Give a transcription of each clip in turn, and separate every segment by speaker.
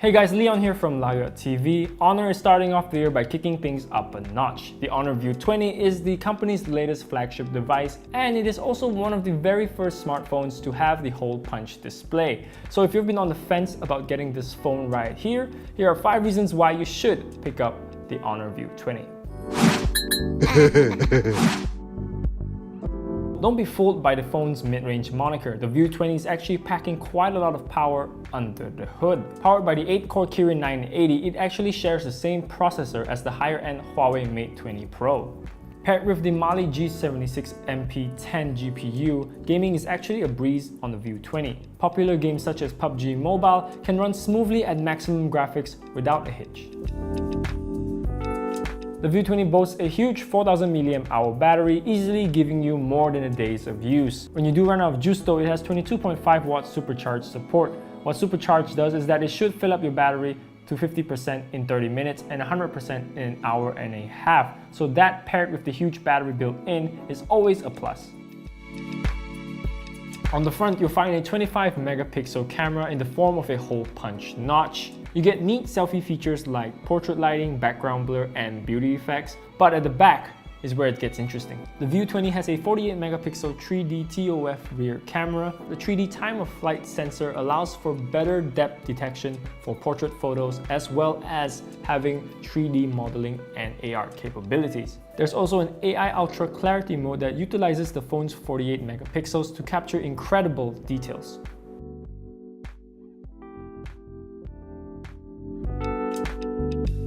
Speaker 1: Hey guys, Leon here from View20. Honor is starting off the year by kicking things up a notch. The Honor View20 is the company's latest flagship device, and it is also one of the very first smartphones to have the hole punch display. So if you've been on the fence about getting this phone right here are 5 reasons why you should pick up the Honor View20. Don't be fooled by the phone's mid-range moniker. The View20 is actually packing quite a lot of power under the hood. Powered by the 8-core Kirin 980, it actually shares the same processor as the higher-end Huawei Mate 20 Pro. Paired with the Mali G76 MP10 GPU, gaming is actually a breeze on the View20. Popular games such as PUBG Mobile can run smoothly at maximum graphics without a hitch. The View20 boasts a huge 4000 mAh battery, easily giving you more than a day's of use. When you do run out of juice though, it has 22.5 watt supercharge support. What supercharge does is that it should fill up your battery to 50% in 30 minutes and 100% in an hour and a half. So that paired with the huge battery built in is always a plus. On the front, you'll find a 25 megapixel camera in the form of a hole punch notch. You get neat selfie features like portrait lighting, background blur, and beauty effects, but at the back is where it gets interesting. The View20 has a 48 megapixel 3D TOF rear camera. The 3D time of flight sensor allows for better depth detection for portrait photos, as well as having 3D modeling and AR capabilities. There's also an AI Ultra Clarity mode that utilizes the phone's 48 megapixels to capture incredible details.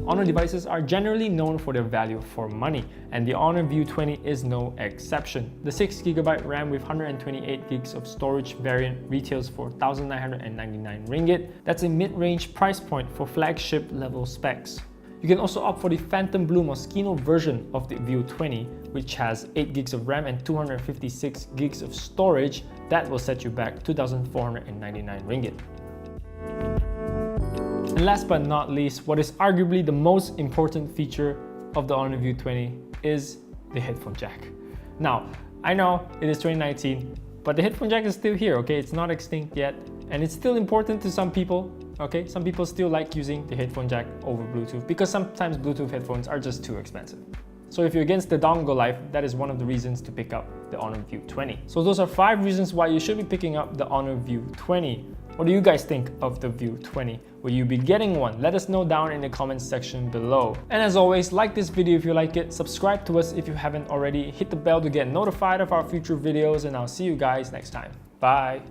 Speaker 1: Honor devices are generally known for their value for money, and the Honor View20 is no exception. The 6GB RAM with 128GB of storage variant retails for 1,999 ringgit. That's a mid-range price point for flagship level specs. You can also opt for the Phantom Blue Moschino version of the View20, which has 8GB of RAM and 256GB of storage. That will set you back 2,499 ringgit. And last but not least, what is arguably the most important feature of the Honor View20 is the headphone jack. Now, I know it is 2019, but the headphone jack is still here, okay? It's not extinct yet, and it's still important to some people, okay? Some people still like using the headphone jack over Bluetooth because sometimes Bluetooth headphones are just too expensive. So if you're against the dongle life, that is one of the reasons to pick up the Honor View20. So those are 5 reasons why you should be picking up the Honor View20. What do you guys think of the View20? Will you be getting one? Let us know down in the comments section below. And as always, like this video if you like it, subscribe to us if you haven't already, hit the bell to get notified of our future videos, and I'll see you guys next time. Bye!